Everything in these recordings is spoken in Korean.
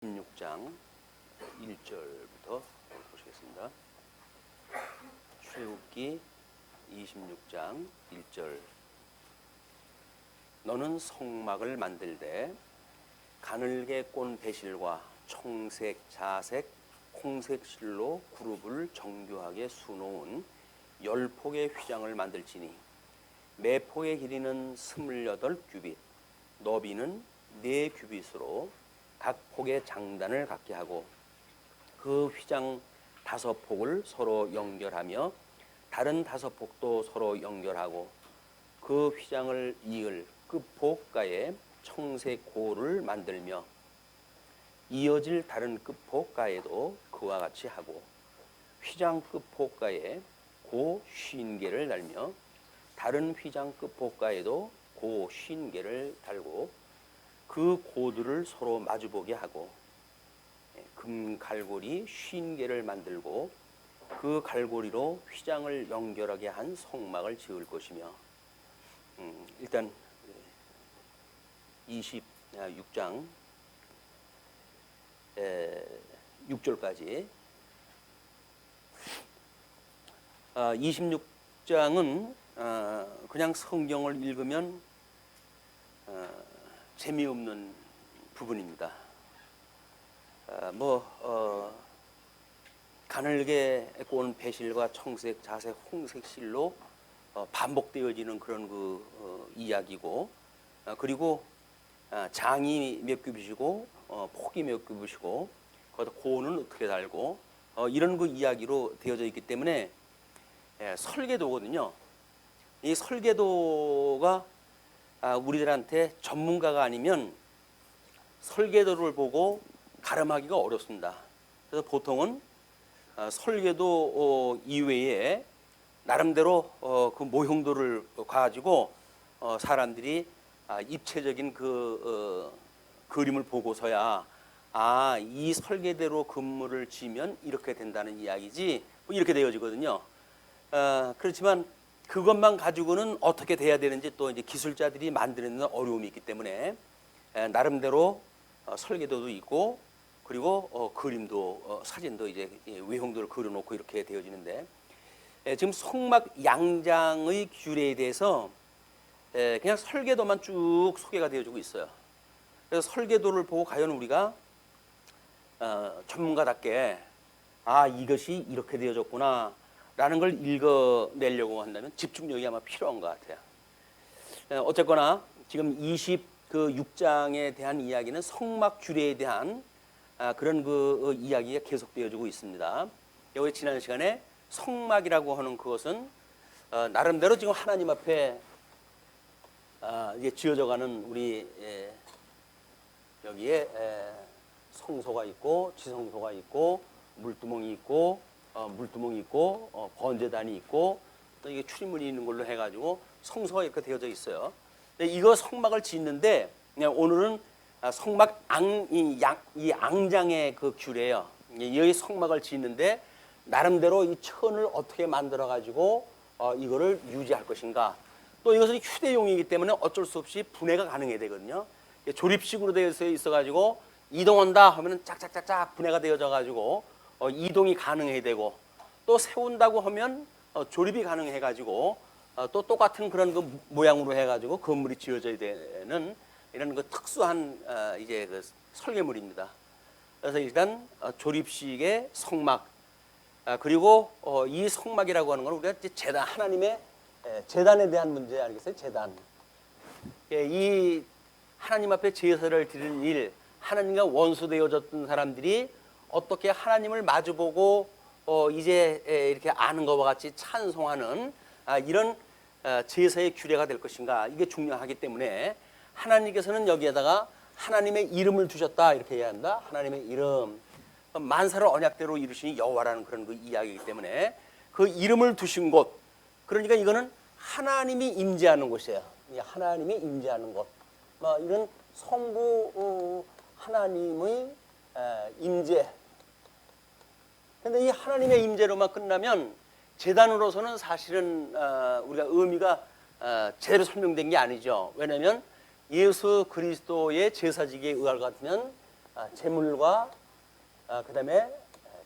16장 1절부터 보시겠습니다. 출애굽기 26장 1절. 너는 성막을 만들되 가늘게 꼰 배실과 청색, 자색, 홍색 실로 그룹을 정교하게 수놓은 10폭의 휘장을 만들지니 매 폭의 길이는 28규빗, 너비는 4규빗으로 각 폭의 장단을 갖게 하고 그 휘장 5폭을 서로 연결하며 다른 5폭도 서로 연결하고 그 휘장을 이을 끝폭가에 청색 고를 만들며 이어질 다른 끝폭가에도 그와 같이 하고 휘장 끝폭가에 고 50개를 달며 다른 휘장 끝폭가에도 고 50개를 달고 그 고들을 서로 마주보게 하고 금 갈고리 50개를 만들고 그 갈고리로 휘장을 연결하게 한 성막을 지을 것이며 일단 26장 6절까지 26장은 그냥 성경을 읽으면 재미없는 부분입니다. 가늘게 꼰 배실과 청색, 자색, 홍색 실로 반복되어지는 그런 이야기고, 그리고 장이 몇 규빗이고 폭이 몇 규빗이고 거기다 고는 어떻게 달고 이런 이야기로 되어져 있기 때문에 설계도거든요. 이 설계도가 우리들한테 전문가가 아니면 설계도를 보고 가름하기가 어렵습니다. 그래서 보통은 설계도 이외에 나름대로 그 모형도를 가지고 사람들이 입체적인 그림을 보고서야 이 설계대로 건물을 지으면 이렇게 된다는 이야기지 이렇게 되어지거든요. 그렇지만 그것만 가지고는 어떻게 돼야 되는지 또 이제 기술자들이 만드는 어려움이 있기 때문에 나름대로 설계도도 있고 그리고 그림도 사진도 이제 외형도를 그려놓고 이렇게 되어지는데 지금 성막 양장의 규례에 대해서 그냥 설계도만 쭉 소개가 되어지고 있어요. 그래서 설계도를 보고 과연 우리가 전문가답게 이것이 이렇게 되어졌구나 라는 걸 읽어내려고 한다면 집중력이 아마 필요한 것 같아요. 어쨌거나 지금 26장에 대한 이야기는 성막 규례에 대한 그런 이야기가 계속되어지고 있습니다. 여기 지난 시간에 성막이라고 하는 그것은 나름대로 지금 하나님 앞에 이제 지어져가는 우리 여기에 성소가 있고 지성소가 있고 물두멍이 있고 번제단이 있고 또 이게 출입문이 있는 걸로 해가지고 성소가 이렇게 되어져 있어요. 이거 성막을 짓는데 오늘은 성막 이 앙장의 그 규례예요. 여기 성막을 짓는데 나름대로 이 천을 어떻게 만들어 가지고 이거를 유지할 것인가. 또 이것은 휴대용이기 때문에 어쩔 수 없이 분해가 가능해야 되거든요. 조립식으로 되어 있어 가지고 이동한다 하면은 짝짝짝짝 분해가 되어져 가지고 이동이 가능해야 되고 또 세운다고 하면 조립이 가능해 가지고 또 똑같은 그런 모양으로 해 가지고 건물이 지어져야 되는 이런 특수한 이제 설계물입니다. 그래서 일단 조립식의 성막 그리고 이 성막이라고 하는 건 우리가 이제 제단 하나님의 제단에 대한 문제 알겠어요? 제단. 이 하나님 앞에 제사를 드리는 일, 하나님과 원수되어졌던 사람들이 어떻게 하나님을 마주보고 이제 이렇게 아는 것과 같이 찬송하는 이런 제사의 규례가 될 것인가 이게 중요하기 때문에 하나님께서는 여기에다가 하나님의 이름을 두셨다 이렇게 이야기한다. 하나님의 이름 만사를 언약대로 이루시니 여호와라는 그런 이야기이기 때문에 그 이름을 두신 곳 그러니까 이거는 하나님이 임재하는 곳이에요. 하나님이 임재하는 곳 이런 성부 하나님의 임재. 그런데 이 하나님의 임재로만 끝나면 제단으로서는 사실은 우리가 의미가 제대로 설명된 게 아니죠. 왜냐하면 예수 그리스도의 제사지기에 의할 것 같으면 제물과 그다음에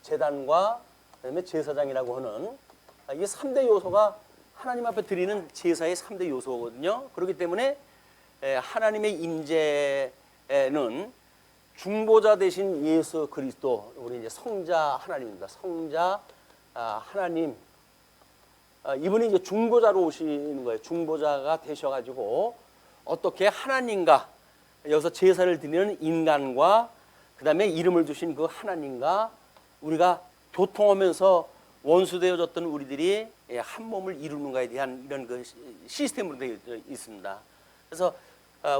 제단과 그다음에 제사장이라고 하는 이 3대 요소가 하나님 앞에 드리는 제사의 3대 요소거든요. 그렇기 때문에 하나님의 임재는 중보자 대신 예수 그리스도, 우리 이제 성자 하나님입니다. 성자 하나님, 이분이 이제 중보자로 오시는 거예요. 중보자가 되셔가지고 어떻게 하나님과, 여기서 제사를 드리는 인간과 그 다음에 이름을 주신 그 하나님과 우리가 교통하면서 원수되어졌던 우리들이 한 몸을 이루는가에 대한 이런 그 시스템으로 되어 있습니다. 그래서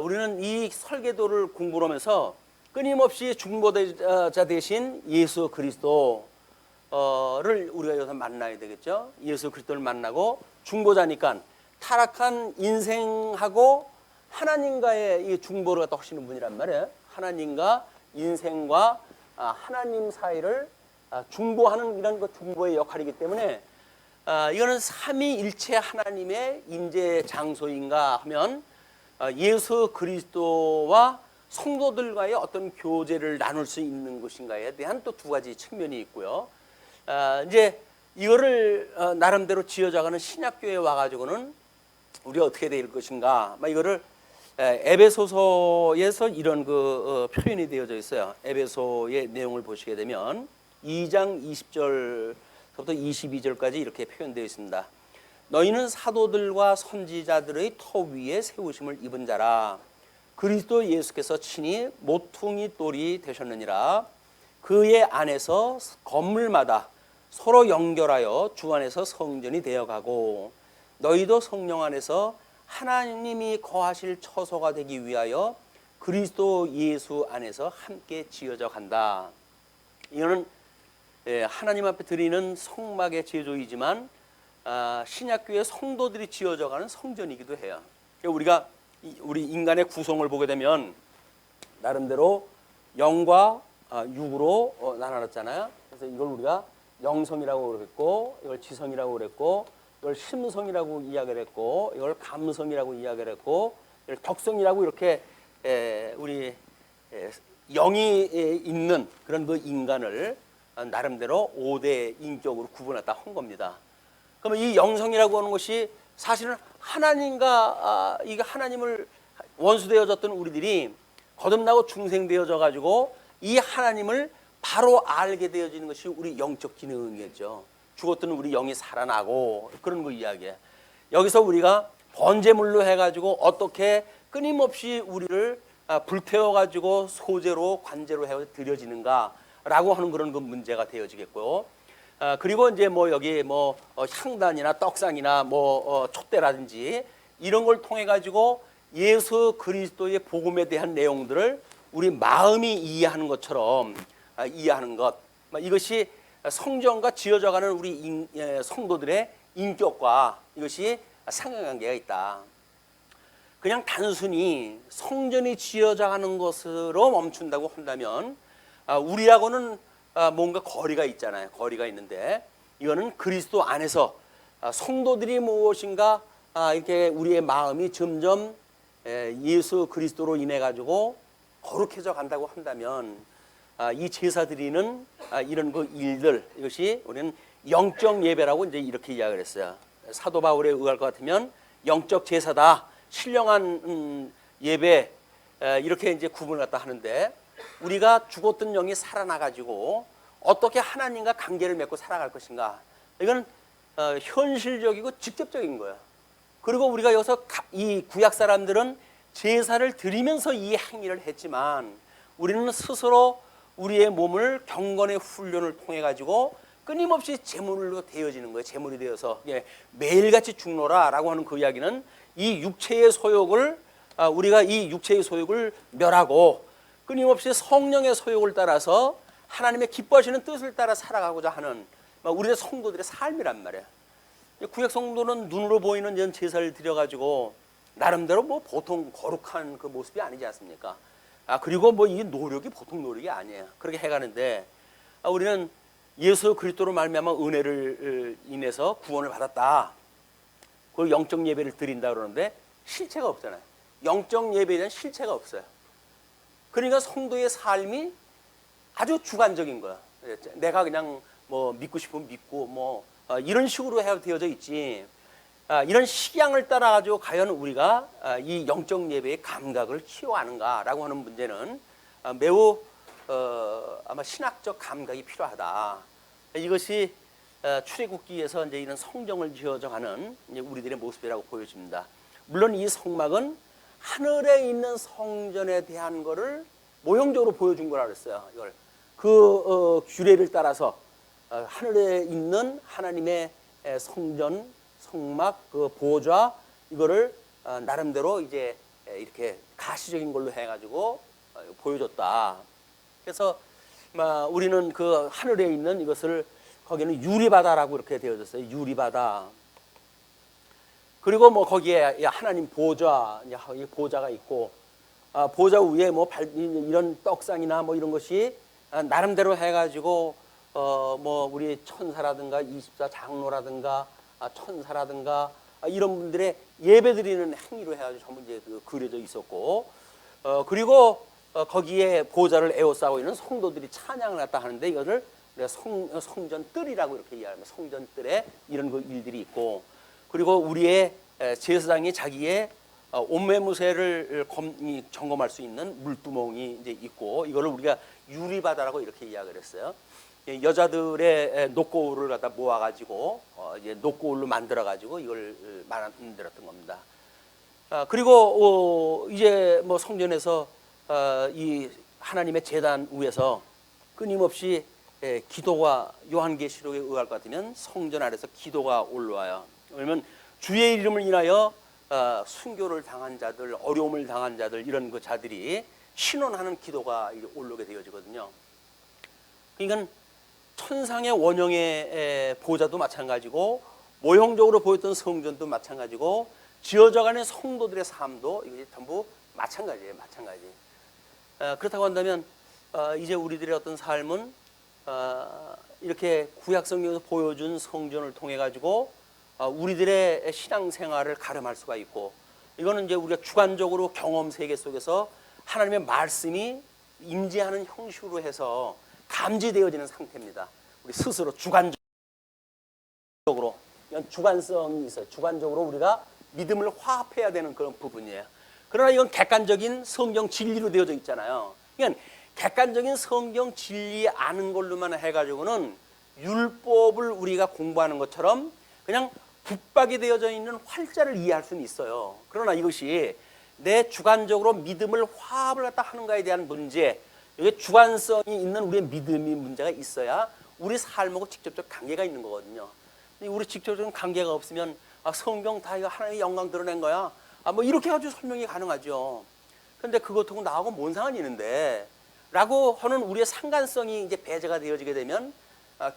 우리는 이 설계도를 공부를 하면서 끊임없이 중보자 대신 예수 그리스도를 우리가 여기서 만나야 되겠죠. 예수 그리스도를 만나고, 중보자니까 타락한 인생하고 하나님과의 이 중보를 갖다 하시는 분이란 말이에요. 하나님과 인생과 하나님 사이를 중보하는 이런 그 중보의 역할이기 때문에 이거는 삼위일체 하나님의 임재 장소인가 하면 예수 그리스도와 성도들과의 어떤 교제를 나눌 수 있는 것인가에 대한 또 두 가지 측면이 있고요. 이제 이거를 나름대로 지어져가는 신약교회에 와가지고는 우리가 어떻게 될 것인가, 이거를 에베소서에서 이런 그 표현이 되어져 있어요. 에베소의 내용을 보시게 되면 2장 20절부터 22절까지 이렇게 표현되어 있습니다. 너희는 사도들과 선지자들의 터 위에 세우심을 입은 자라. 그리스도 예수께서 친히 모퉁이 돌이 되셨느니라. 그의 안에서 건물마다 서로 연결하여 주 안에서 성전이 되어가고, 너희도 성령 안에서 하나님이 거하실 처소가 되기 위하여 그리스도 예수 안에서 함께 지어져 간다. 이거는 하나님 앞에 드리는 성막의 제조이지만 신약교회 성도들이 지어져가는 성전이기도 해요. 우리가 우리 인간의 구성을 보게 되면 나름대로 영과 육으로 나눠놨잖아요. 그래서 이걸 우리가 영성이라고 그랬고, 이걸 지성이라고 그랬고, 이걸 심성이라고 이야기를 했고, 이걸 감성이라고 이야기를 했고, 이걸 격성이라고 이렇게 우리 영이 있는 그런 그 인간을 나름대로 5대 인격으로 구분했다 한 겁니다. 그러면 이 영성이라고 하는 것이 사실은 하나님과 이게 하나님을 원수되어졌던 우리들이 거듭나고 중생되어져 가지고 이 하나님을 바로 알게 되어지는 것이 우리 영적 기능이겠죠. 죽었던 우리 영이 살아나고 그런 거 이야기예요. 여기서 우리가 번제물로 해가지고 어떻게 끊임없이 우리를 불태워가지고 소재로 관제로 해 드려지는가라고 하는 그런 그 문제가 되어지겠고요. 그리고 이제 뭐 여기 뭐 향단이나 떡상이나 뭐 촛대라든지 이런 걸 통해 가지고 예수 그리스도의 복음에 대한 내용들을 우리 마음이 이해하는 것처럼 이해하는 것, 이것이 성전과 지어져가는 우리 성도들의 인격과 이것이 상관관계가 있다. 그냥 단순히 성전이 지어져가는 것으로 멈춘다고 한다면 우리하고는 뭔가 거리가 있잖아요. 거리가 있는데 이거는 그리스도 안에서 성도들이 무엇인가 이렇게 우리의 마음이 점점 예수 그리스도로 인해 가지고 거룩해져 간다고 한다면 이 제사 드리는 이런 그 일들, 이것이 우리는 영적 예배라고 이제 이렇게 이야기를 했어요. 사도 바울에 의할 것 같으면 영적 제사다, 신령한 예배, 이렇게 이제 구분을 갖다 하는데, 우리가 죽었던 영이 살아나 가지고 어떻게 하나님과 관계를 맺고 살아갈 것인가, 이건 현실적이고 직접적인 거예요. 그리고 우리가 여기서 이 구약 사람들은 제사를 드리면서 이 행위를 했지만 우리는 스스로 우리의 몸을 경건의 훈련을 통해 가지고 끊임없이 제물로 되어지는 거예요. 제물이 되어서 매일같이 죽노라라고 하는 그 이야기는 이 육체의 소욕을 우리가 이 육체의 소욕을 멸하고 끊임없이 성령의 소욕을 따라서 하나님의 기뻐하시는 뜻을 따라 살아가고자 하는 우리의 성도들의 삶이란 말이에요. 구약 성도는 눈으로 보이는 이런 제사를 드려가지고 나름대로 뭐 보통 거룩한 그 모습이 아니지 않습니까? 그리고 뭐 이 노력이 보통 노력이 아니에요. 그렇게 해가는데 우리는 예수 그리스도로 말미암아 은혜를 인해서 구원을 받았다. 그 영적 예배를 드린다 그러는데 실체가 없잖아요. 영적 예배에 대한 실체가 없어요. 그러니까 성도의 삶이 아주 주관적인 거야. 내가 그냥 뭐 믿고 싶으면 믿고 뭐 이런 식으로 되어져 있지. 이런 식양을 따라 가지고 과연 우리가 이 영적 예배의 감각을 키워가는가라고 하는 문제는 매우 아마 신학적 감각이 필요하다. 이것이 출애굽기에서 이제 이런 성정을 지어져가는 우리들의 모습이라고 보여집니다. 물론 이 성막은 하늘에 있는 성전에 대한 거를 모형적으로 보여준 거라 그랬어요. 이걸 규례를 따라서 하늘에 있는 하나님의 성전, 성막, 그 보좌 이거를 나름대로 이제 이렇게 가시적인 걸로 해가지고 보여줬다. 그래서 우리는 그 하늘에 있는 이것을 거기는 유리바다라고 이렇게 되어졌어요. 유리바다. 그리고 뭐 거기에 하나님 보좌가 있고 보좌 위에 뭐 이런 떡상이나 뭐 이런 것이 나름대로 해가지고 뭐 우리 천사라든가 24장로라든가 천사라든가 이런 분들의 예배드리는 행위로 해가지고 전부 이제 그려져 있었고 그리고 거기에 보좌를 에워싸고 있는 성도들이 찬양을 갖다 하는데 이거를 성전 뜰이라고 이렇게 이해합니다. 성전 뜰에 이런 일들이 있고 그리고 우리의 제사장이 자기의 옷매무새를 점검할 수 있는 물두멍이 이제 있고 이거를 우리가 유리바다라고 이렇게 이야기를 했어요. 여자들의 녹고울을 갖다 모아가지고 이제 녹고울로 만들어가지고 이걸 만들었던 겁니다. 그리고 이제 뭐 성전에서 이 하나님의 제단 위에서 끊임없이 기도가 요한계시록에 의할 것 같으면 성전 아래서 기도가 올라와요. 왜냐면 주의 이름을 인하여 순교를 당한 자들, 어려움을 당한 자들 이런 그 자들이 신원하는 기도가 올라오게 되어지거든요. 그러니까 천상의 원형의 보좌도 마찬가지고 모형적으로 보였던 성전도 마찬가지고 지어져가는 성도들의 삶도 이게 전부 마찬가지예요. 마찬가지. 그렇다고 한다면 이제 우리들의 어떤 삶은 이렇게 구약성경에서 보여준 성전을 통해 가지고 우리들의 신앙생활을 가름할 수가 있고 이거는 이제 우리가 주관적으로 경험 세계 속에서 하나님의 말씀이 임재하는 형식으로 해서 감지되어지는 상태입니다. 우리 스스로 주관적으로 이건 주관성이 있어요. 주관적으로 우리가 믿음을 화합해야 되는 그런 부분이에요. 그러나 이건 객관적인 성경 진리로 되어져 있잖아요. 그러니까 객관적인 성경 진리 아는 걸로만 해가지고는 율법을 우리가 공부하는 것처럼 그냥 붙박이 되어져 있는 활자를 이해할 수는 있어요. 그러나 이것이 내 주관적으로 믿음을 화합을 갖다 하는가에 대한 문제, 이게 주관성이 있는 우리의 믿음이 문제가 있어야 우리 삶하고 직접적 관계가 있는 거거든요. 우리 직접적인 관계가 없으면 성경 다 이거 하나님의 영광 드러낸 거야. 뭐 이렇게 가지고 설명이 가능하죠. 그런데 그것하고 나하고 뭔 상관이 있는데? 라고 하는 우리의 상관성이 이제 배제가 되어지게 되면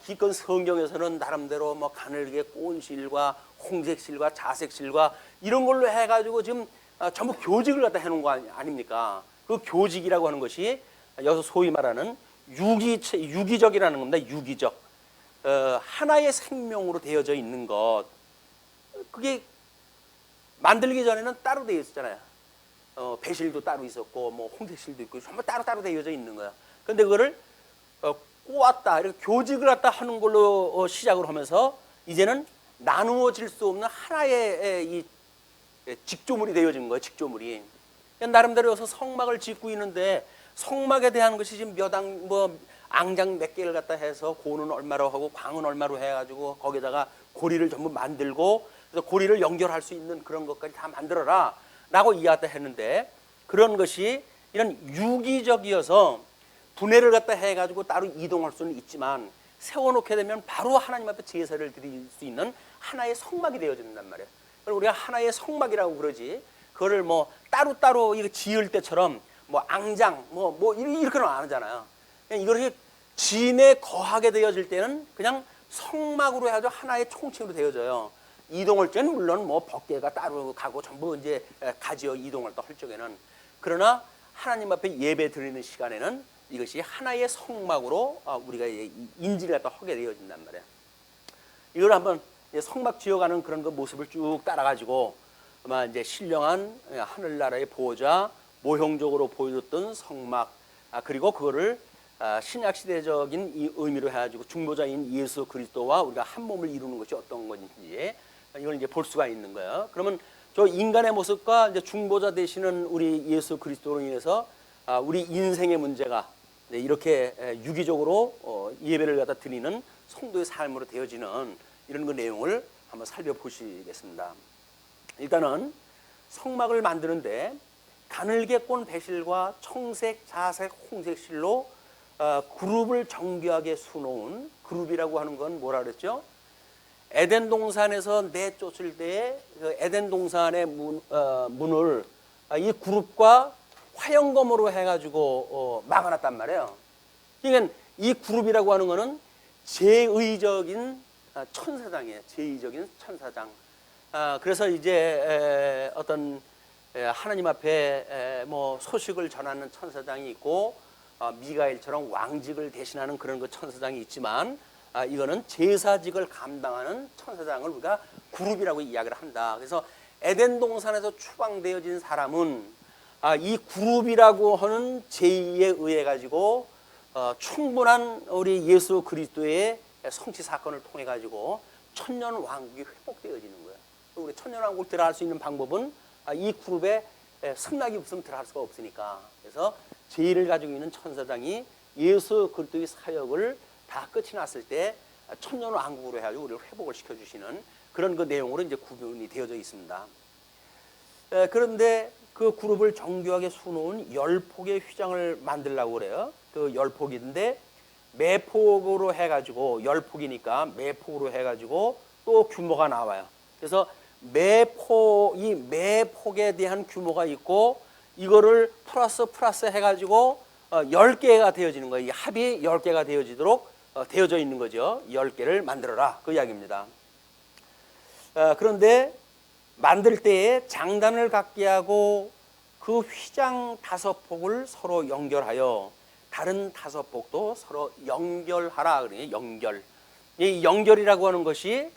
기껏 성경에서는 나름대로 뭐 가늘게 꽃실과 홍색실과 자색실과 이런 걸로 해가지고 지금 전부 교직을 갖다 해놓은 거 아닙니까? 그 교직이라고 하는 것이 여기서 소위 말하는 유기적이라는 겁니다. 유기적. 하나의 생명으로 되어져 있는 것. 그게 만들기 전에는 따로 되어 있었잖아요. 배실도 따로 있었고, 뭐 홍색실도 있고, 전부 따로 되어져 있는 거야. 그런데 그거를 꼬았다, 이렇게 교직을 갖다 하는 걸로 시작을 하면서 이제는 나누어질 수 없는 하나의 이 직조물이 되어진 거예요. 직조물이. 나름대로 여기서 성막을 짓고 있는데 성막에 대한 것이 지금 앙장 몇 개를 갖다 해서 고는 얼마로 하고 광은 얼마로 해가지고 거기다가 고리를 전부 만들고 그래서 고리를 연결할 수 있는 그런 것까지 다 만들어라 라고 이야기했다 했는데 그런 것이 이런 유기적이어서 분해를 갖다 해가지고 따로 이동할 수는 있지만 세워놓게 되면 바로 하나님 앞에 제사를 드릴 수 있는 하나의 성막이 되어진단 말이에요. 그래서 우리가 하나의 성막이라고 그러지 그거를 뭐 따로따로 이거 지을 때처럼 뭐 앙장 이렇게는 안 하잖아요. 이걸 진에 거하게 되어질 때는 그냥 성막으로 해가지고 하나의 총칭으로 되어져요. 이동할 때는 물론 뭐 법궤가 따로 가고 전부 이제 가지어 이동할 때 할 적에는 그러나 하나님 앞에 예배 드리는 시간에는 이것이 하나의 성막으로 우리가 인지를 갖다 하게 되어진단 말이에요. 이걸 한번 성막 지어가는 그런 그 모습을 쭉 따라가지고 아마 이제 신령한 하늘나라의 보좌, 모형적으로 보여줬던 성막, 그리고 그거를 신약 시대적인 이 의미로 해가지고 중보자인 예수 그리스도와 우리가 한 몸을 이루는 것이 어떤 건지 이걸 이제 볼 수가 있는 거예요. 그러면 저 인간의 모습과 이제 중보자 되시는 우리 예수 그리스도로 인해서 우리 인생의 문제가 이렇게 유기적으로 예배를 갖다 드리는 성도의 삶으로 되어지는 이런 그 내용을 한번 살펴보시겠습니다. 일단은 성막을 만드는데 가늘게 꼰 배실과 청색, 자색, 홍색 실로 그룹을 정교하게 수놓은, 그룹이라고 하는 건 뭐라 그랬죠? 에덴 동산에서 내쫓을 때에 그 에덴 동산의 문을 이 그룹과 화영검으로 해가지고 막아놨단 말이에요. 그러니까 이 그룹이라고 하는 거는 제의적인 천사장이에요. 제의적인 천사장. 그래서 이제 어떤 하나님 앞에 뭐 소식을 전하는 천사장이 있고 미가엘처럼 왕직을 대신하는 그런 그 천사장이 있지만 이거는 제사직을 감당하는 천사장을 우리가 그룹이라고 이야기를 한다. 그래서 에덴 동산에서 추방되어진 사람은 이 그룹이라고 하는 제의에 의해 가지고 충분한 우리 예수 그리스도의 성취 사건을 통해 가지고 천년 왕국이 회복되어지는 거예요. 우리 천년 왕국 들어갈 수 있는 방법은 이 그룹에 승낙이 없으면 들어갈 수가 없으니까. 그래서 제의를 가지고 있는 천사장이 예수 그리스도의 사역을 다 끝이 났을 때 천년 왕국으로 해가지고 우리를 회복을 시켜주시는 그런 그 내용으로 이제 구분이 되어져 있습니다. 그런데 그 그룹을 정교하게 수놓은 10폭의 휘장을 만들려고 그래요. 그 10폭인데 매폭으로 해가지고 10폭이니까 매폭으로 해가지고 또 규모가 나와요. 그래서 이 매폭에 대한 규모가 있고 이거를 플러스 해가지고 10개가 되어지는 거예요. 이 합이 10개가 되어지도록 되어져 있는 거죠. 10개를 만들어라 그 이야기입니다. 그런데 만들 때에 장단을 갖게 하고 그 휘장 5폭을 서로 연결하여 다른 5폭도 서로 연결하라. 그러니 연결. 이 연결이라고 하는 것이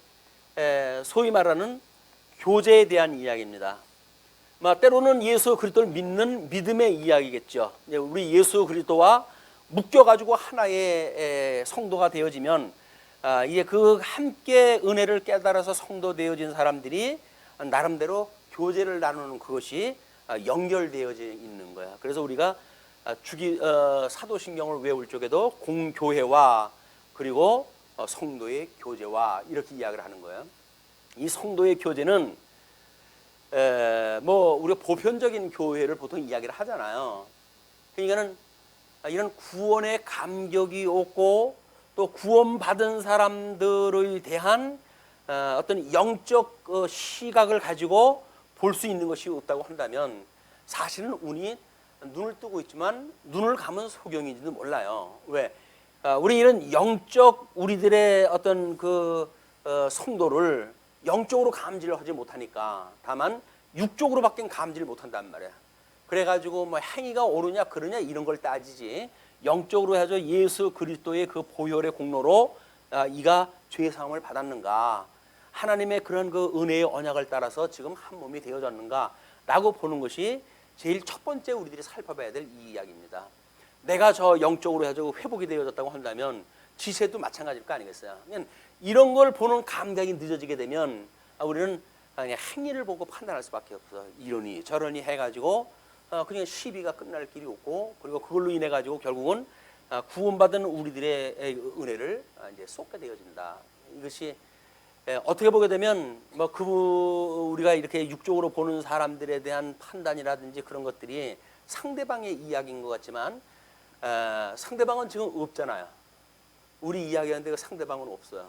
소위 말하는 교제에 대한 이야기입니다. 때로는 예수 그리스도를 믿는 믿음의 이야기겠죠. 우리 예수 그리스도와 묶여가지고 하나의 성도가 되어지면 이제 그 함께 은혜를 깨달아서 성도 되어진 사람들이 나름대로 교제를 나누는 그것이 연결되어져 있는 거야. 그래서 우리가 사도신경을 외울 적에도 공교회와 그리고 성도의 교제와 이렇게 이야기를 하는 거예요. 이 성도의 교제는 우리가 보편적인 교회를 보통 이야기를 하잖아요. 그러니까는 이런 구원의 감격이 없고 또 구원받은 사람들에 대한 어떤 영적 시각을 가지고 볼 수 있는 것이 없다고 한다면 사실은 운이 눈을 뜨고 있지만 눈을 감은 소경인지도 몰라요. 왜? 우리 이런 영적 우리들의 어떤 그 성도를 영적으로 감지를 하지 못하니까 다만 육적으로밖에 감지를 못한단 말이야. 그래가지고 뭐 행위가 옳으냐 그러냐 이런 걸 따지지 영적으로 해서 예수 그리스도의 그 보혈의 공로로 이가 죄 사함을 받았는가, 하나님의 그런 그 은혜의 언약을 따라서 지금 한 몸이 되어졌는가라고 보는 것이 제일 첫 번째 우리들이 살펴봐야 될 이 이야기입니다. 내가 저 영적으로 해서 회복이 되어졌다고 한다면 지세도 마찬가지일 거 아니겠어요? 이런 걸 보는 감각이 늦어지게 되면 우리는 그냥 행위를 보고 판단할 수밖에 없어. 이러니 저러니 해가지고 그냥 시비가 끝날 길이 없고, 그리고 그걸로 인해 가지고 결국은 구원받은 우리들의 은혜를 이제 쏟게 되어진다. 이것이 어떻게 보게 되면 우리가 이렇게 육적으로 보는 사람들에 대한 판단이라든지 그런 것들이 상대방의 이야기인 것 같지만 상대방은 지금 없잖아요. 우리 이야기하는데 그 상대방은 없어요.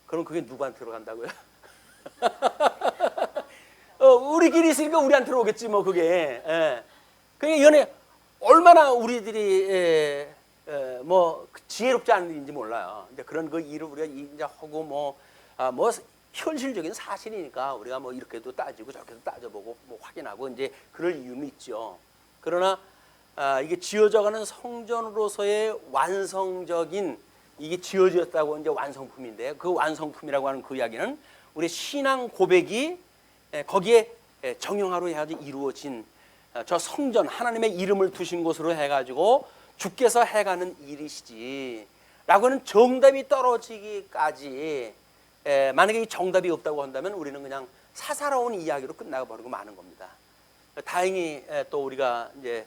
그럼 그게 누구한테로 간다고요? 우리끼리 있으니까 우리한테로 오겠지 뭐 그게. 그게 연애 얼마나 우리들이 지혜롭지 않은 일인지 몰라요. 이제 그런 그 일을 우리가 이제 하고 뭐 현실적인 사실이니까 우리가 뭐 이렇게도 따지고 저렇게도 따져보고 뭐 확인하고 이제 그럴 이유는 있죠. 그러나 이게 지어져가는 성전으로서의 완성적인 이게 지어졌다고 이제 완성품인데, 그 완성품이라고 하는 그 이야기는 우리 신앙 고백이 거기에 정형화로 해가지고 이루어진 저 성전 하나님의 이름을 두신 곳으로 해가지고 주께서 해가는 일이시지 라고는 정답이 떨어지기까지 만약에 이 정답이 없다고 한다면 우리는 그냥 사사로운 이야기로 끝나버리고 마는 겁니다. 다행히 또 우리가 이제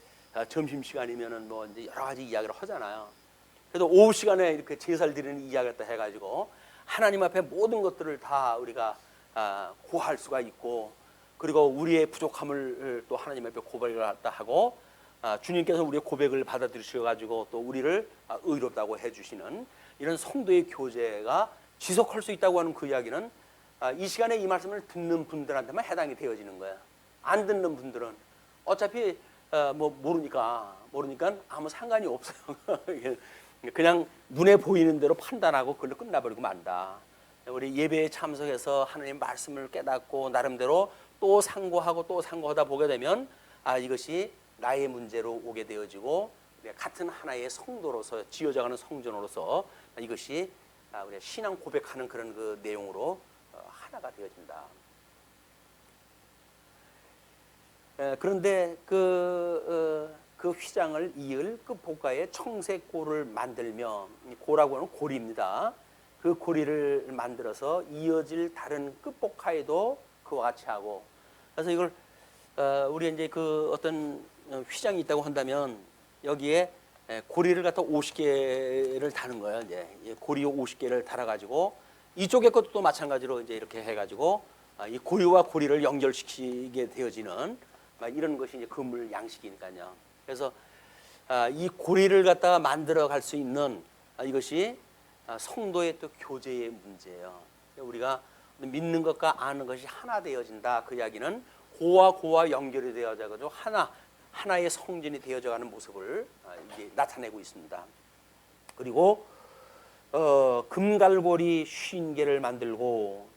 점심시간이면은 뭐 이제 여러 가지 이야기를 하잖아요. 그래도 오후 시간에 이렇게 제사를 드리는 이야기를 또 해가지고 하나님 앞에 모든 것들을 다 우리가 고할 수가 있고, 그리고 우리의 부족함을 또 하나님 앞에 고백을 하고 주님께서 우리의 고백을 받아들이셔가지고 또 우리를 의롭다고 해주시는 이런 성도의 교제가 지속할 수 있다고 하는 그 이야기는 이 시간에 이 말씀을 듣는 분들한테만 해당이 되어지는 거예요. 안 듣는 분들은 어차피 뭐 모르니까 아무 상관이 없어요. 그냥 눈에 보이는 대로 판단하고 그걸로 끝나버리고 만다. 우리 예배에 참석해서 하나님 말씀을 깨닫고 나름대로 또 상고하고 또 상고하다 보게 되면 이것이 나의 문제로 오게 되어지고 같은 하나의 성도로서 지어져가는 성전으로서 이것이 우리 신앙 고백하는 그런 그 내용으로 하나가 되어진다. 그런데 그 휘장을 이을 끝복가에 청색 고를 만들며, 고라고 하는 고리입니다. 그 고리를 만들어서 이어질 다른 끝복가에도 그와 같이 하고, 그래서 이걸 우리 이제 그 어떤 휘장이 있다고 한다면 여기에 고리를 갖다 50개를 다는 거예요. 이제 고리 50개를 달아가지고 이쪽의 것도 또 마찬가지로 이제 이렇게 해가지고 이 고리와 고리를 연결시키게 되어지는 이런 것이 이제 건물 양식이니까요. 그래서 이 고리를 갖다가 만들어 갈 수 있는 이것이 성도의 또 교제의 문제예요. 우리가 믿는 것과 아는 것이 하나 되어진다. 그 이야기는 고와 연결이 되어져가지고 하나의 성전이 되어져가는 모습을 이제 나타내고 있습니다. 그리고 금갈고리 50개를 만들고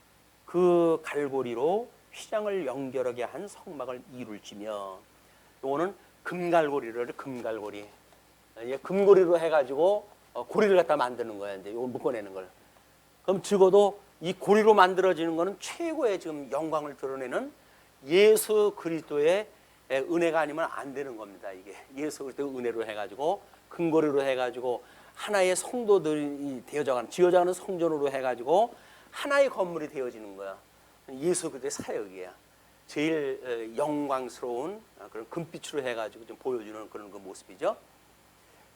그 갈고리로 휘장을 연결하게 한 성막을 이룰지며, 요거는 금갈고리를 금고리로 해가지고 고리를 갖다 만드는 거예요. 이제 요걸 묶어내는 걸. 그럼 적어도 이 고리로 만들어지는 거는 최고의 지금 영광을 드러내는 예수 그리스도의 은혜가 아니면 안 되는 겁니다. 이게 예수 그리스도의 은혜로 해가지고 금고리로 해가지고 하나의 성도들이 되어져가는 지어져가는 성전으로 해가지고 하나의 건물이 되어지는 거야. 예수 그리스도의 사역이야. 제일 영광스러운 그런 금빛으로 해가지고 좀 보여주는 그런 그 모습이죠.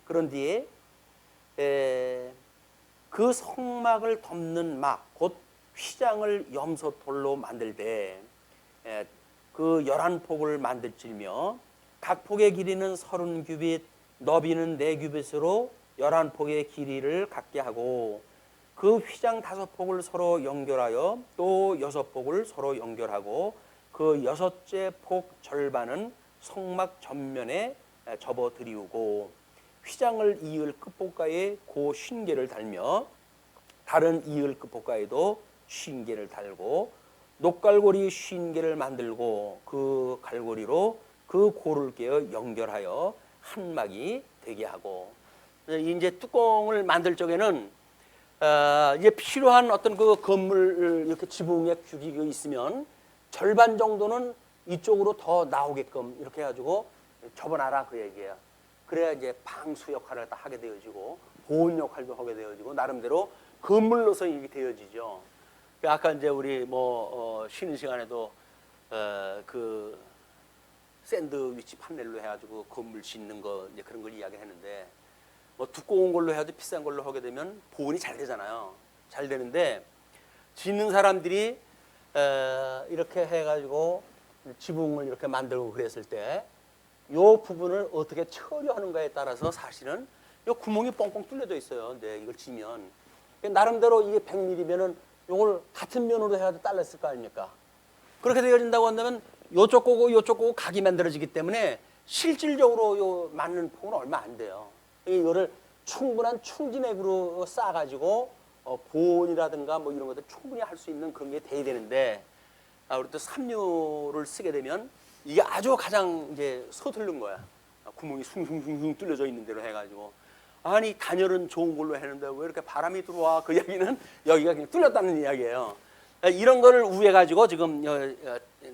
그런 뒤에 그 성막을 덮는 막, 곧 휘장을 염소돌로 만들되 그 11폭을 만들지며 각 폭의 길이는 30규빗, 너비는 4규빗으로 11폭의 길이를 갖게 하고 그 휘장 5폭을 서로 연결하여 또 6폭을 서로 연결하고 그 6째 폭 절반은 성막 전면에 접어 드리우고 휘장을 이을 끝복가에 고 50개를 달며 다른 이을 끝복가에도 50개를 달고 녹갈고리 50개를 만들고 그 갈고리로 그 고를 깨어 연결하여 한 막이 되게 하고, 이제 뚜껑을 만들 적에는 이제 필요한 어떤 그 건물 이렇게 지붕에 규격이 있으면 절반 정도는 이쪽으로 더 나오게끔 이렇게 해가지고 접어놔라 그 얘기예요. 그래야 이제 방수 역할을 다 하게 되어지고 보온 역할도 하게 되어지고 나름대로 건물로서 이게 되어지죠. 아까 이제 우리 쉬는 시간에도 그 샌드위치 판넬로 해가지고 건물 짓는 거 이제 그런 걸 이야기했는데, 뭐 두꺼운 걸로 해도 비싼 걸로 하게 되면 보온이 잘 되잖아요. 잘 되는데 짓는 사람들이 이렇게 해가지고 지붕을 이렇게 만들고 그랬을 때 이 부분을 어떻게 처리하는가에 따라서 사실은 이 구멍이 뻥뻥 뚫려져 있어요. 근데 이걸 지면 나름대로 이게 100mm면은 이걸 같은 면으로 해야 잘랐을 거 아닙니까? 그렇게 되어진다고 한다면 이쪽 거고 각이 만들어지기 때문에 실질적으로 요 맞는 폭은 얼마 안 돼요. 이거를 충분한 충진액으로 쌓아가지고 보온이라든가 뭐 이런 것들 충분히 할 수 있는 그런 게 돼야 되는데, 우리 또 삼류를 쓰게 되면 이게 아주 가장 이제 서툴른 거야. 구멍이 숭숭숭숭 뚫려져 있는 대로 해가지고, 아니 단열은 좋은 걸로 했는데 왜 이렇게 바람이 들어와? 그 이야기는 여기가 그냥 뚫렸다는 이야기예요. 이런 거를 우회 가지고 지금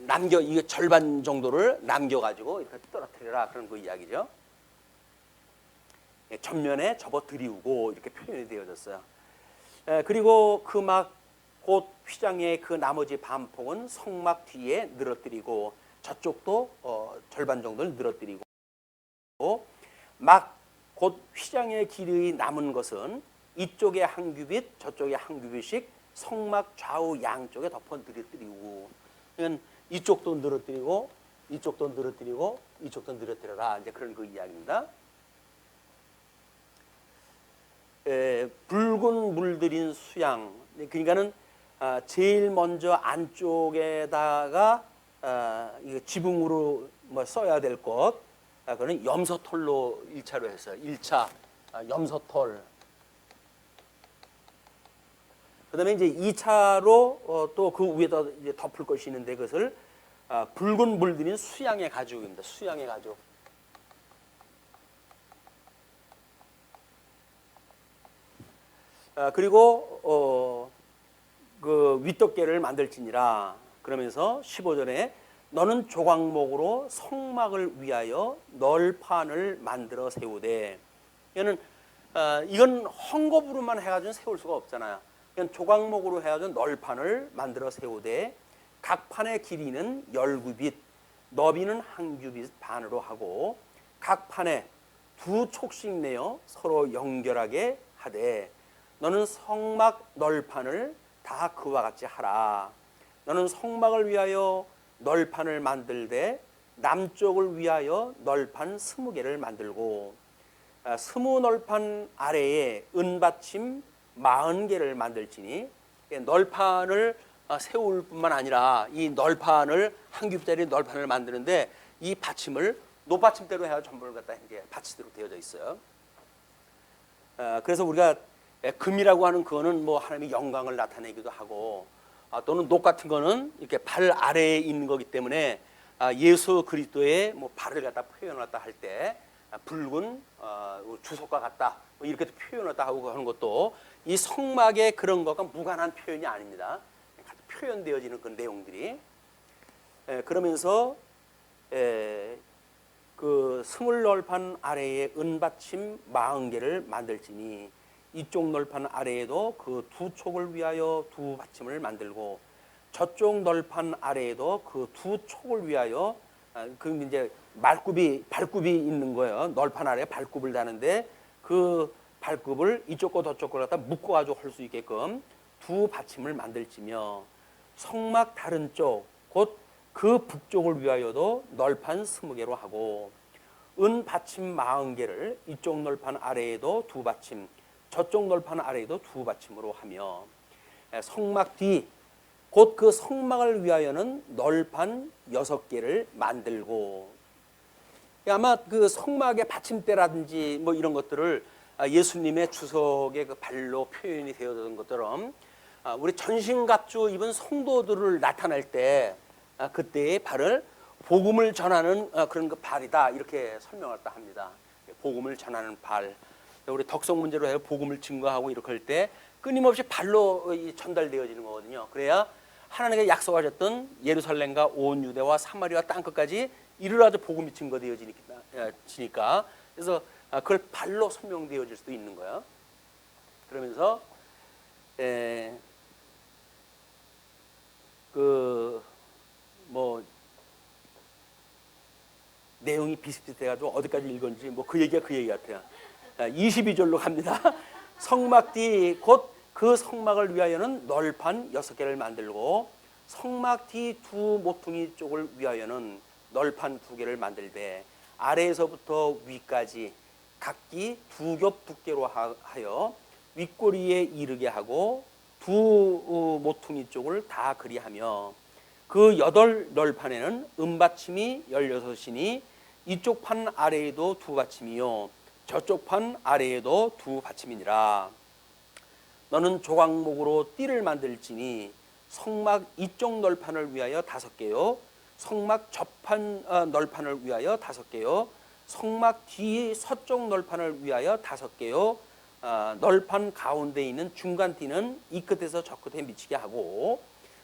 남겨 이게 절반 정도를 남겨 가지고 이렇게 떨어뜨려라 그런 그 이야기죠. 전면에 접어 들이우고 이렇게 표현이 되어졌어요. 그리고 그 막 곧 휘장의 그 나머지 반폭은 성막 뒤에 늘어뜨리고 저쪽도 절반 정도를 늘어뜨리고 막 곧 휘장의 길이 남은 것은 이쪽에 한 규빗 저쪽에 한 규빗씩 성막 좌우 양쪽에 덮어 늘어뜨리고 그러니까 이쪽도 늘어뜨리고 이쪽도 늘어뜨리고 이쪽도 늘어뜨려라 이제 그런 그 이야기입니다. 붉은 물들인 수양 그러니까는 제일 먼저 안쪽에다가 이거 지붕으로 뭐 써야 될 것 그거는 염소털로 1차로 했어요. 1차 염소털. 그다음에 이제 2차로 또 그 위에다 이제 덮을 것이 있는데 그것을 붉은 물들인 수양의 가죽입니다. 수양의 가죽. 그리고 그 윗덮개를 만들지니라 그러면서 15절에 너는 조각목으로 성막을 위하여 널판을 만들어 세우되 이건 헝겊으로만 해가지고 세울 수가 없잖아요. 이건 조각목으로 해가지고 널판을 만들어 세우되 각 판의 길이는 10규빗 너비는 한 규빗 반으로 하고 각 판에 2촉씩 내어 서로 연결하게 하되 너는 성막 널판을 다 그와 같이 하라. 너는 성막을 위하여 널판을 만들되 남쪽을 위하여 널판 20개를 만들고 20널판 아래에 은받침 40개를 만들지니 널판을 세울 뿐만 아니라 이 널판을 한 규빗짜리 널판을 만드는데 이 받침을 노받침대로 해야 전부를 갖다 이게 받치도록 되어져 있어요. 그래서 우리가 금이라고 하는 그거는 뭐 하나님의 영광을 나타내기도 하고 또는 녹 같은 거는 이렇게 발 아래에 있는 거기 때문에 예수 그리스도의 뭐 발을 갖다 표현했다 할 때 붉은 주석과 같다 뭐 이렇게 표현했다 하고 하는 것도 이 성막의 그런 것과 무관한 표현이 아닙니다. 표현되어지는 그 내용들이 그러면서 그 20널판 아래에 은받침 40개를 만들지니 이쪽 널판 아래에도 그 2촉을 위하여 2받침을 만들고 저쪽 널판 아래에도 그 2촉을 위하여 그 이제 발굽이 있는 거예요. 널판 아래에 발굽을 다는데 그 발굽을 이쪽과 저쪽을 갖다 묶어 가지고 할 수 있게끔 2받침을 만들지며 성막 다른 쪽 곧 그 북쪽을 위하여도 널판 20개로 하고 은 받침 40개를 이쪽 널판 아래에도 2받침 저쪽 널판 아래에도 2받침으로 하며 성막 뒤 곧 그 성막을 위하여는 널판 6개를 만들고 아마 그 성막의 받침대라든지 뭐 이런 것들을 예수님의 주석의 그 발로 표현이 되어진 것처럼 우리 전신갑주 입은 성도들을 나타낼 때 그때의 발을 복음을 전하는 그런 그 발이다 이렇게 설명했다 합니다. 복음을 전하는 발. 우리 덕성 문제로 해서 복음을 증거하고 이렇게 할 때 끊임없이 발로 전달되어지는 거거든요. 그래야 하나님께 약속하셨던 예루살렘과 온 유대와 사마리아 땅끝까지 이르러서 복음이 증거되어지니까 그래서 그걸 발로 설명되어질 수도 있는 거예요. 그러면서 그 뭐 내용이 비슷비슷해가지고 어디까지 읽었는지 뭐 그 얘기가 그 얘기 같아요. 22절로 갑니다. 성막 뒤 곧 그 성막을 위하여는 널판 6개를 만들고 성막 뒤 2 모퉁이 쪽을 위하여는 널판 2개를 만들되 아래에서부터 위까지 각기 2겹 두께로 하여 윗꼬리에 이르게 하고 2 모퉁이 쪽을 다 그리하며 그 8널판에는 은받침이 16이니 이쪽 판 아래에도 2받침이요 저쪽 판 아래에도 2받침이니라. 너는 조각목으로 띠를 만들지니 성막 이쪽 널판을 위하여 5개요 성막 저판 널판을 위하여 5개요 성막 뒤 서쪽 널판을 위하여 5개요 널판 가운데 있는 중간 띠는 이 끝에서 저 끝에 미치게 하고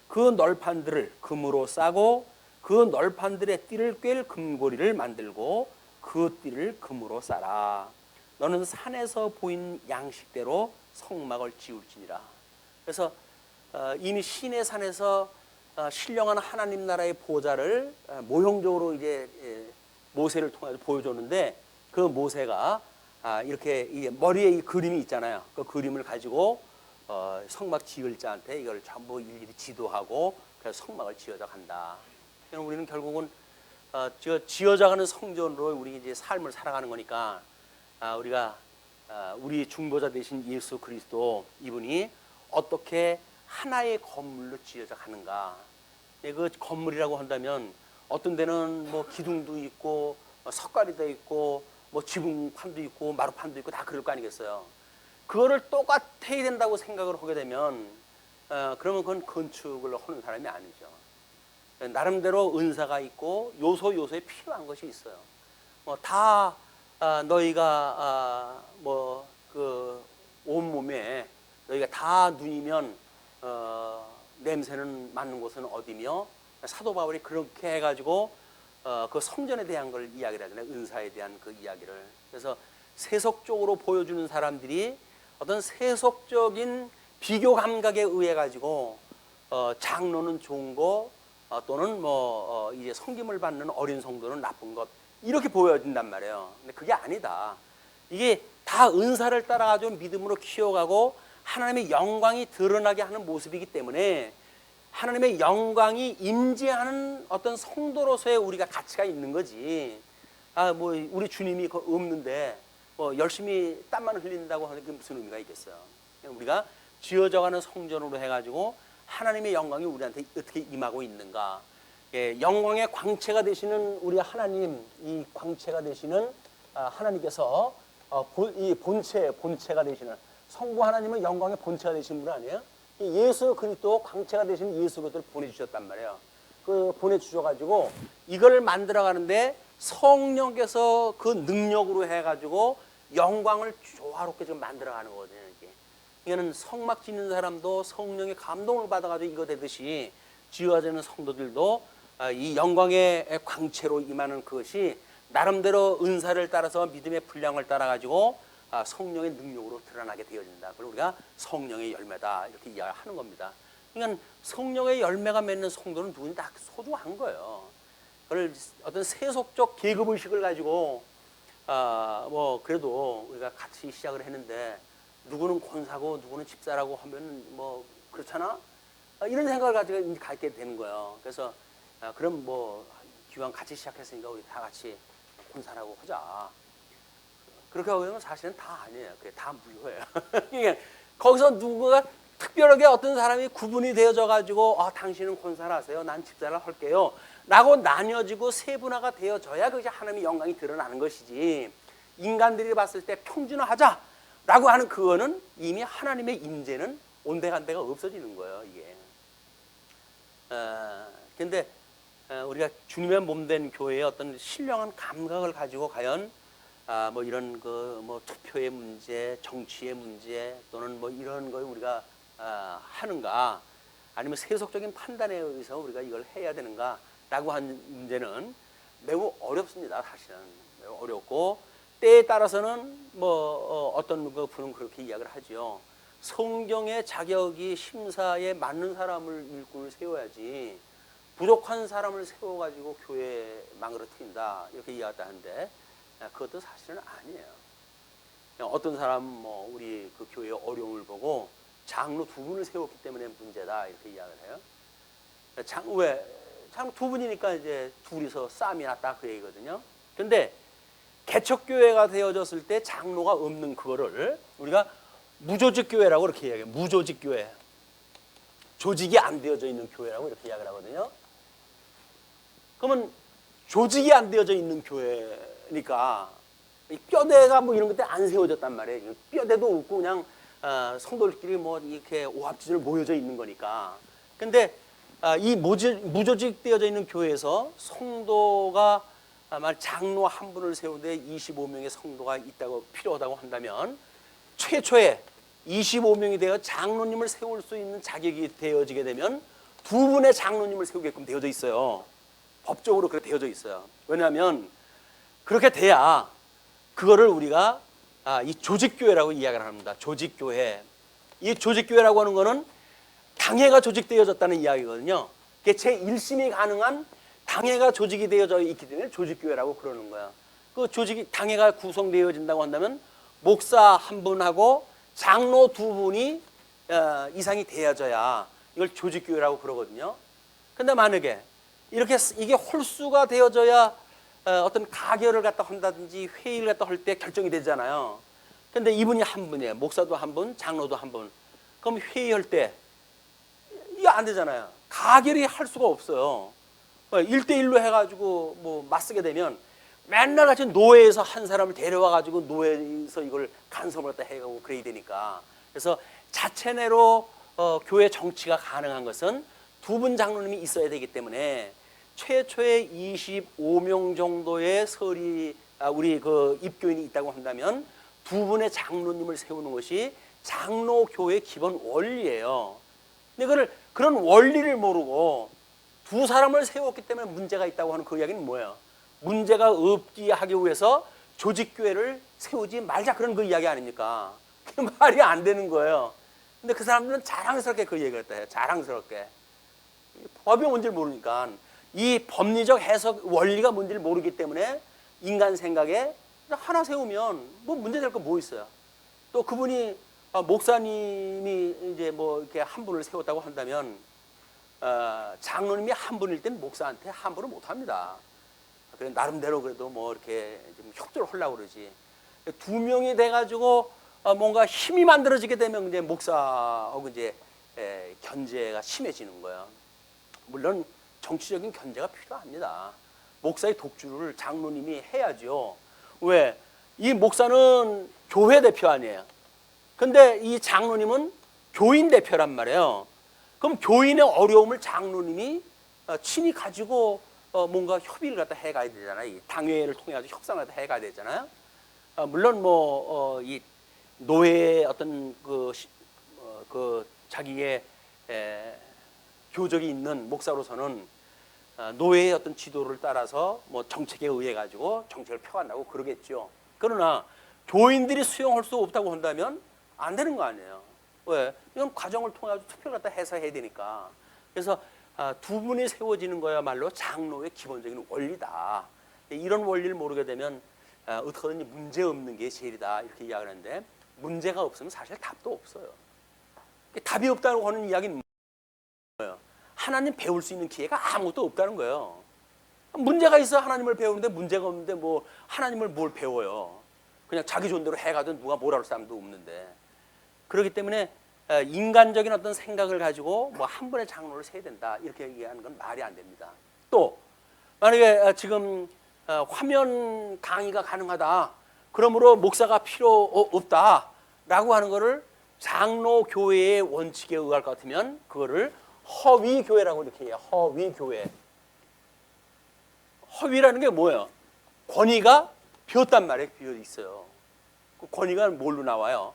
그 널판들을 금으로 싸고 그 널판들의 띠를 꿰 금고리를 만들고 그 띠를 금으로 싸라. 너는 산에서 보인 양식대로 성막을 지을지니라. 그래서 이미 시내 산에서 신령한 하나님 나라의 보좌를 모형적으로 이제 모세를 통해서 보여줬는데, 그 모세가 이렇게 머리에 이 그림이 있잖아요. 그 그림을 가지고 성막 지을 자한테 이걸 전부 일일이 지도하고 그래서 성막을 지어져 간다. 우리는 결국은 지어져가는 성전으로 우리 이제 삶을 살아가는 거니까, 우리가 우리 중보자 되신 예수 그리스도, 이분이 어떻게 하나의 건물로 지어져 가는가. 그 건물이라고 한다면 어떤 데는 뭐 기둥도 있고 석가리도 있고 뭐 지붕판도 있고 마루판도 있고 다 그럴 거 아니겠어요. 그거를 똑같아야 된다고 생각을 하게 되면 그러면 그건 건축을 하는 사람이 아니죠. 나름대로 은사가 있고 요소요소에 필요한 것이 있어요. 다 너희가 뭐 그 온몸에 너희가 다 눈이면 냄새는 맡는 곳은 어디며, 사도 바울이 그렇게 해가지고 그 성전에 대한 걸 이야기를 하잖아요. 은사에 대한 그 이야기를. 그래서 세속적으로 보여주는 사람들이 어떤 세속적인 비교 감각에 의해 가지고 장로는 좋은 거, 또는 뭐 이제 섬김을 받는 어린 성도는 나쁜 것, 이렇게 보여진단 말이에요. 근데 그게 아니다. 이게 다 은사를 따라가지고 믿음으로 키워가고 하나님의 영광이 드러나게 하는 모습이기 때문에, 하나님의 영광이 임재하는 어떤 성도로서의 우리가 가치가 있는 거지. 뭐 우리 주님이 없는데 뭐 열심히 땀만 흘린다고 하는 게 무슨 의미가 있겠어요. 우리가 지어져가는 성전으로 해가지고 하나님의 영광이 우리한테 어떻게 임하고 있는가. 영광의 광채가 되시는 우리 하나님, 이 광채가 되시는 하나님께서 이 본체가 되시는 성부 하나님은 영광의 본체가 되시는 분 아니에요? 예수 그리스도 광채가 되시는 예수 그리스도를 보내주셨단 말이에요. 그 보내주셔가지고 이걸 만들어가는데 성령께서 그 능력으로 해가지고 영광을 조화롭게 지금 만들어가는 거거든요. 이거는 성막 짓는 사람도 성령의 감동을 받아가지고 이거 되듯이 지어지는 성도들도 이 영광의 광채로 임하는 그것이 나름대로 은사를 따라서 믿음의 분량을 따라가지고 성령의 능력으로 드러나게 되어진다. 그걸 우리가 성령의 열매다 이렇게 이야기하는 겁니다. 그러니까 성령의 열매가 맺는 성도는 누구나 다 소중한 거예요. 그걸 어떤 세속적 계급의식을 가지고 뭐 그래도 우리가 같이 시작을 했는데 누구는 권사고 누구는 집사라고 하면 뭐 그렇잖아? 이런 생각을 가지고 갖게 되는 거예요. 그래서 그럼 뭐 기왕 같이 시작했으니까 우리 다 같이 권사라고 하자. 그렇게 하면 사실은 다 아니에요. 그게 다 무효예요. 그러니까 거기서 누구가 특별하게 어떤 사람이 구분이 되어져 가지고 당신은 권사를 하세요. 난 집사를 할게요. 라고 나뉘어지고 세분화가 되어져야 그것이 하나님의 영광이 드러나는 것이지, 인간들이 봤을 때 평준화하자 라고 하는 그거는 이미 하나님의 임재는 온데간데가 없어지는 거예요, 이게. 근데 우리가 주님의 몸된 교회의 어떤 신령한 감각을 가지고 과연 뭐 이런 그 뭐 투표의 문제, 정치의 문제 또는 뭐 이런 걸 우리가 하는가, 아니면 세속적인 판단에 의해서 우리가 이걸 해야 되는가라고 하는 문제는 매우 어렵습니다. 사실은 매우 어렵고, 때에 따라서는 뭐 어떤 그 분은 그렇게 이야기를 하죠. 성경의 자격이 심사에 맞는 사람을 일꾼을 세워야지 부족한 사람을 세워가지고 교회 망그러뜨린다 이렇게 이야기하는데, 그것도 사실은 아니에요. 어떤 사람 뭐 우리 그 교회의 어려움을 보고 장로 두 분을 세웠기 때문에 문제다 이렇게 이야기를 해요. 장로 두 분이니까 이제 둘이서 싸움이 났다 그 얘기거든요. 근데 개척교회가 되어졌을 때 장로가 없는 그거를 우리가 무조직 교회라고 이렇게 이야기해요. 무조직 교회. 조직이 안 되어져 있는 교회라고 이렇게 이야기를 하거든요. 그러면 조직이 안 되어져 있는 교회니까 뼈대가 뭐 이런 것들 안 세워졌단 말이에요. 뼈대도 없고 그냥 성도들끼리 뭐 이렇게 오합지졸 모여져 있는 거니까. 근데 이 무조직 되어져 있는 교회에서 성도가 장로 한 분을 세우는데 25명의 성도가 있다고 필요하다고 한다면, 최초에 25명이 되어 장로님을 세울 수 있는 자격이 되어지게 되면 두 분의 장로님을 세우게끔 되어져 있어요. 법적으로 그렇게 되어져 있어요. 왜냐하면 그렇게 돼야 그거를 우리가 이 조직교회라고 이야기를 합니다. 조직교회. 이 조직교회라고 하는 거는 당회가 조직되어졌다는 이야기거든요. 그게 제1심이 가능한 당회가 조직이 되어져 있기 때문에 조직교회라고 그러는 거야. 그 조직이 당회가 구성되어진다고 한다면 목사 한 분하고 장로 두 분이 이상이 되어져야 이걸 조직교회라고 그러거든요. 근데 만약에 이렇게 이게 홀수가 되어져야 어떤 가결을 갖다 한다든지 회의를 갖다 할 때 결정이 되잖아요. 근데 이분이 한 분이에요. 목사도 한 분, 장로도 한 분. 그럼 회의할 때 이게 안 되잖아요. 가결이 할 수가 없어요. 1대1로 해가지고 뭐 맞서게 되면 맨날 같이 노회에서 한 사람을 데려와가지고 노회에서 이걸 간섭을 갖다 해가고 그래야 되니까. 그래서 자체내로 교회 정치가 가능한 것은 두 분 장로님이 있어야 되기 때문에 최초의 25명 정도의 우리 그 입교인이 있다고 한다면 두 분의 장로님을 세우는 것이 장로교회의 기본 원리예요. 근데 그런 원리를 모르고 두 사람을 세웠기 때문에 문제가 있다고 하는 그 이야기는 뭐예요? 문제가 없게 하기 위해서 조직교회를 세우지 말자 그런 그 이야기 아닙니까? 그게 말이 안 되는 거예요. 근데 그 사람들은 자랑스럽게 그 얘기를 했다 해요. 자랑스럽게. 법이 뭔지를 모르니까 이 법리적 해석 원리가 뭔지를 모르기 때문에 인간 생각에 하나 세우면 뭐 문제될 거 뭐 있어요. 또 그분이 목사님이 이제 뭐 이렇게 한 분을 세웠다고 한다면 장로님이 한 분일 땐 목사한테 함부로 못 합니다. 그래 나름대로 그래도 뭐 이렇게 좀 협조를 하려고 그러지. 두 명이 돼가지고 뭔가 힘이 만들어지게 되면 이제 목사하고 이제 견제가 심해지는 거예요. 물론 정치적인 견제가 필요합니다. 목사의 독주를 장로님이 해야죠. 왜? 이 목사는 교회 대표 아니에요. 근데 이 장로님은 교인 대표란 말이에요. 그럼 교인의 어려움을 장로님이 친히 가지고 뭔가 협의를 갖다 해가야 되잖아요. 이 당회를 통해 가지고 협상을 갖다 해가야 되잖아요. 물론 이 노예의 어떤 그 자기의 교적이 있는 목사로서는 노예의 어떤 지도를 따라서 뭐 정책에 의해 가지고 정책을 펴간다고 그러겠죠. 그러나 교인들이 수용할 수 없다고 한다면 안 되는 거 아니에요. 왜? 이건 과정을 통해 가지고 투표를 갖다 해서 해야 되니까. 그래서 두 분이 세워지는 거야말로 장로의 기본적인 원리다. 이런 원리를 모르게 되면 어떻게든지 문제 없는 게 제일이다 이렇게 이야기하는데 문제가 없으면 사실 답도 없어요. 답이 없다고 하는 이야기는 뭐예요? 하나님 배울 수 있는 기회가 아무것도 없다는 거예요. 문제가 있어 하나님을 배우는데 문제가 없는데 뭐 하나님을 뭘 배워요. 그냥 자기 존대로 해가도 누가 뭐라 할 사람도 없는데. 그렇기 때문에 인간적인 어떤 생각을 가지고 뭐 한 번의 장로를 세야 된다 이렇게 얘기하는 건 말이 안 됩니다. 또 만약에 지금 화면 강의가 가능하다. 그러므로 목사가 필요 없다라고 하는 거를 장로교회의 원칙에 의할 것 같으면 그거를 허위교회라고 이렇게 해요. 허위교회. 허위라는 게 뭐예요? 권위가 비었단 말이에요. 비어 있어요. 그 권위가 뭘로 나와요?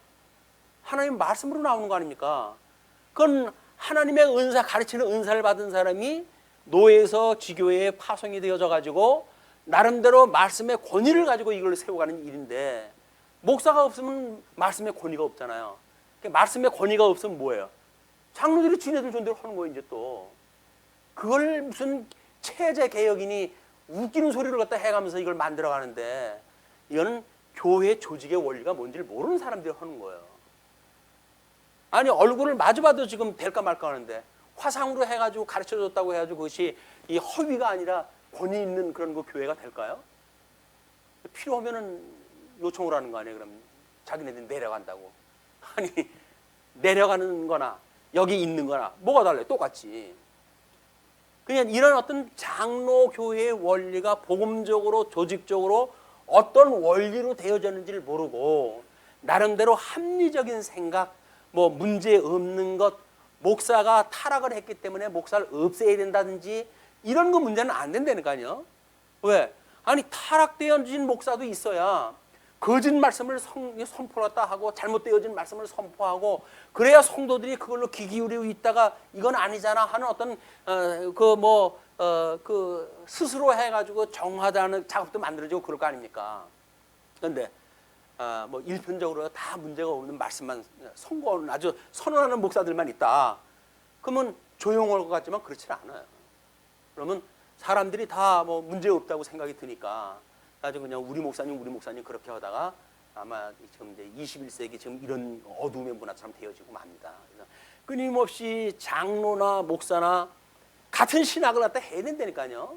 하나님 말씀으로 나오는 거 아닙니까? 그건 하나님의 은사, 가르치는 은사를 받은 사람이 노예에서 지교회에 파송이 되어져 가지고 나름대로 말씀의 권위를 가지고 이걸 세워가는 일인데 목사가 없으면 말씀의 권위가 없잖아요. 말씀의 권위가 없으면 뭐예요? 장로들이 지네들 존대로 하는 거예요. 이제 또 그걸 무슨 체제 개혁이니 웃기는 소리를 갖다 해가면서 이걸 만들어가는데 이거는 교회 조직의 원리가 뭔지를 모르는 사람들이 하는 거예요. 아니 얼굴을 마주봐도 지금 될까 말까 하는데 화상으로 해가지고 가르쳐줬다고 해가지고 그것이 이 허위가 아니라 권위 있는 그런 그 교회가 될까요? 필요하면은 요청을 하는 거 아니에요? 그럼 자기네들 내려간다고. 아니 내려가는 거나 여기 있는 거나 뭐가 달라요? 똑같지. 그냥 이런 어떤 장로교회의 원리가 복음적으로 조직적으로 어떤 원리로 되어졌는지를 모르고 나름대로 합리적인 생각, 뭐 문제 없는 것, 목사가 타락을 했기 때문에 목사를 없애야 된다든지 이런 거 문제는 안 된다니까요. 왜? 아니 타락되어진 목사도 있어야 거짓 말씀을 선포했다 하고 잘못되어진 말씀을 선포하고 그래야 성도들이 그걸로 귀 기울이고 있다가 이건 아니잖아 하는 어떤 스스로 해가지고 정화하는 작업도 만들어지고 그럴 거 아닙니까? 그런데 뭐 일편적으로 다 문제가 없는 말씀만 선고하는 아주 선언하는 목사들만 있다. 그러면 조용할 것 같지만 그렇지 않아요. 그러면 사람들이 다 뭐 문제 없다고 생각이 드니까 나중에 그냥 우리 목사님 그렇게 하다가 아마 지금 이제 21세기 지금 이런 어둠의 문화처럼 되어지고 맙니다. 그래서 끊임없이 장로나 목사나 같은 신학을 갖다 해야 된다니까요.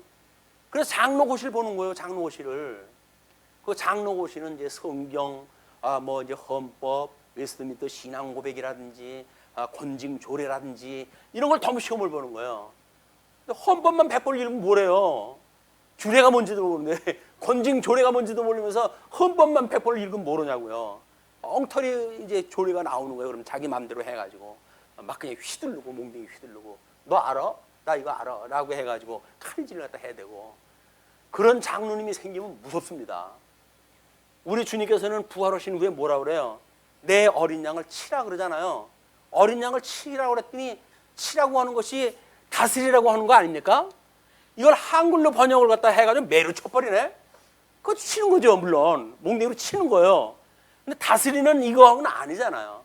그래서 장로고시를 보는 거예요. 장로고시를. 그 장로고시는 이제 성경, 뭐 이제 헌법, 웨스트민스터 신앙 고백이라든지, 권징조례라든지 이런 걸 전부 시험을 보는 거예요. 근데 헌법만 100번 읽으면 뭐래요? 규례가 뭔지도 모르는데 권징조례가 뭔지도 모르면서 헌법만 100번 읽으면 모르냐고요. 엉터리 이제 조례가 나오는 거예요. 그럼 자기 마음대로 해가지고 막 그냥 휘둘르고 몽둥이 휘둘르고 너 알아? 나 이거 알아? 라고 해가지고 칼질을 갖다 해야 되고 그런 장로님이 생기면 무섭습니다. 우리 주님께서는 부활하신 후에 뭐라 그래요? 내 어린 양을 치라 그러잖아요. 어린 양을 치라고 그랬더니 치라고 하는 것이 다스리라고 하는 거 아닙니까? 이걸 한글로 번역을 갖다 해가지고 매로 쳐버리네? 그거 치는 거죠, 물론. 몽둥이로 치는 거예요. 근데 다스리는 이거하고는 아니잖아요.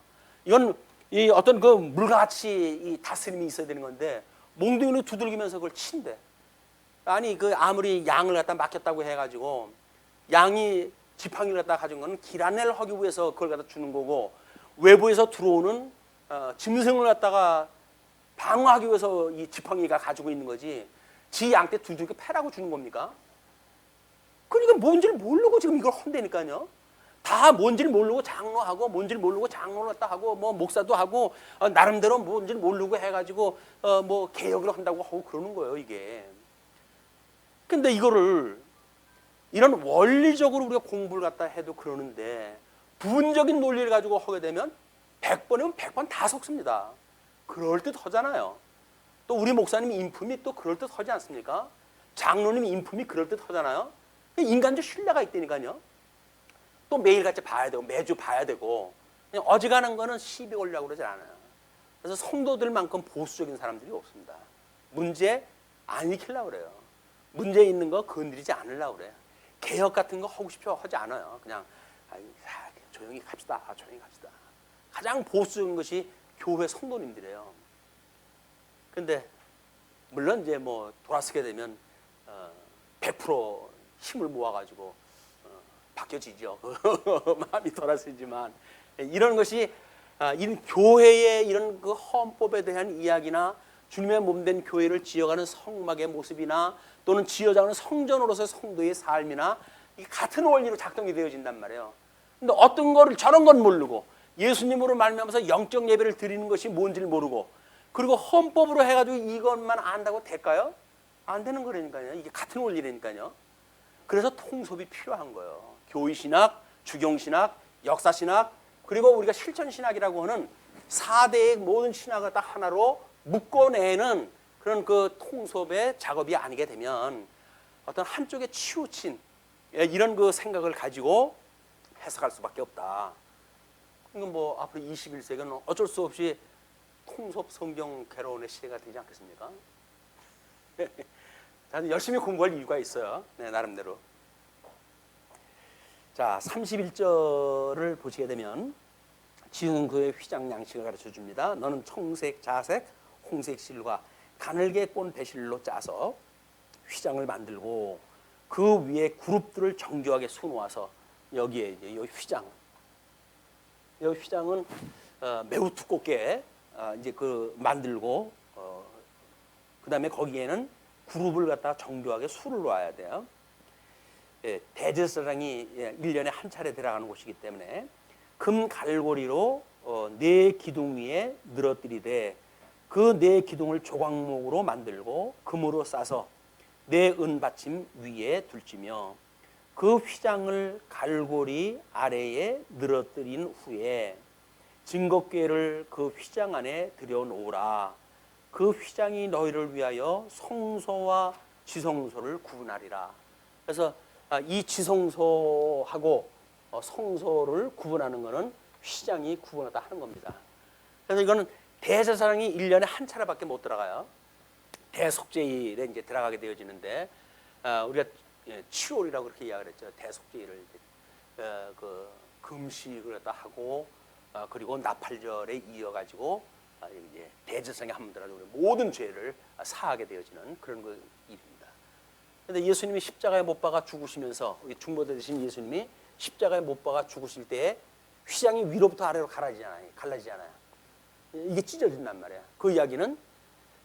이건 이 어떤 그 물같이 이 다스림이 있어야 되는 건데 몽둥이로 두들기면서 그걸 친대. 아니 그 아무리 양을 갖다 맡겼다고 해가지고 양이 지팡이를 갖다 가진 건 길 안내를 하기 위해서 그걸 갖다 주는 거고 외부에서 들어오는 짐승을 갖다가 방어하기 위해서 이 지팡이가 가지고 있는 거지 지 양 때 두들겨 패라고 주는 겁니까? 그러니까 뭔지를 모르고 지금 이걸 한다니까요. 다 뭔지를 모르고 장로하고 뭔지를 모르고 장로를 갖다 하고 뭐 목사도 하고 나름대로 뭔지를 모르고 해가지고 뭐 개혁을 한다고 하고 그러는 거예요 이게. 근데 이거를 이런 원리적으로 우리가 공부를 갖다 해도 그러는데 부분적인 논리를 가지고 하게 되면 100번이면 100번 다 속습니다. 그럴듯하잖아요. 또 우리 목사님 인품이 또 그럴듯하지 않습니까? 장로님 인품이 그럴듯하잖아요. 인간적 신뢰가 있다니까요. 또 매일같이 봐야 되고 매주 봐야 되고 그냥 어지간한 거는 시비 걸려고 그러지 않아요. 그래서 성도들만큼 보수적인 사람들이 없습니다. 문제 안 일으키려고 그래요. 문제 있는 거 건드리지 않으려고 그래요. 개혁 같은 거 하고 싶어 하지 않아요. 그냥 조용히 갑시다. 조용히 갑시다. 가장 보수적인 것이 교회 성도님들이에요. 근데 물론 이제 뭐 돌아서게 되면 100% 힘을 모아가지고 바뀌어지죠. 마음이 돌아서지만 이런 것이 이런 교회의 이런 그 헌법에 대한 이야기나 주님의 몸된 교회를 지어가는 성막의 모습이나 또는 지어가는 성전으로서 성도의 삶이나 같은 원리로 작동이 되어진단 말이에요. 근데 어떤 거를 저런 건 모르고 예수님으로 말미암아서 영적 예배를 드리는 것이 뭔지를 모르고 그리고 헌법으로 해가지고 이것만 안다고 될까요? 안 되는 거라니까요. 이게 같은 원리라니까요. 그래서 통섭이 필요한 거예요. 교의신학, 주경신학, 역사신학 그리고 우리가 실천신학이라고 하는 4대의 모든 신학을 딱 하나로 묶어내는 그런 그 통섭의 작업이 아니게 되면 어떤 한쪽에 치우친 이런 그 생각을 가지고 해석할 수밖에 없다. 이건 뭐 앞으로 21세기는 어쩔 수 없이 통섭 성경 개론의 시대가 되지 않겠습니까? 저는 열심히 공부할 이유가 있어요. 네, 나름대로. 자, 31절을 보시게 되면 지성소의 휘장 양식을 가르쳐 줍니다. 너는 청색, 자색, 홍색 실과 가늘게 꼰 배실로 짜서 휘장을 만들고 그 위에 그룹들을 정교하게 수놓아서 여기에 이제 이 휘장, 이 휘장은 매우 두껍게 이제 그 만들고 그다음에 거기에는 그룹을 갖다 정교하게 수를 놓아야 돼요. 예, 대제사장이 1년에 한 차례 들어가는 곳이기 때문에 금 갈고리로 네 기둥 위에 늘어뜨리되 그 네 기둥을 조각목으로 만들고 금으로 싸서 네 은받침 위에 둘지며 그 휘장을 갈고리 아래에 늘어뜨린 후에 증거궤를 그 휘장 안에 들여놓으라. 그 휘장이 너희를 위하여 성소와 지성소를 구분하리라. 그래서 이 지성소하고 성소를 구분하는 것은 휘장이 구분하다 하는 겁니다. 그래서 이거는 대제사장이 1년에 한 차례밖에 못 들어가요. 대속죄일에 이제 들어가게 되어지는데 우리가 치월이라고 그렇게 이야기를 했죠. 대속죄일을 그 금식을 갖다 하고 그리고 나팔절에 이어가지고 이제 대제사장이 한 번 들어가지고 모든 죄를 사하게 되어지는 그런 그 일입니다. 그런데 예수님이 십자가에 못 박아 죽으시면서 중보자 되신 예수님이 십자가에 못 박아 죽으실 때 휘장이 위로부터 아래로 갈라지잖아요. 이게 찢어진단 말이에요. 그 이야기는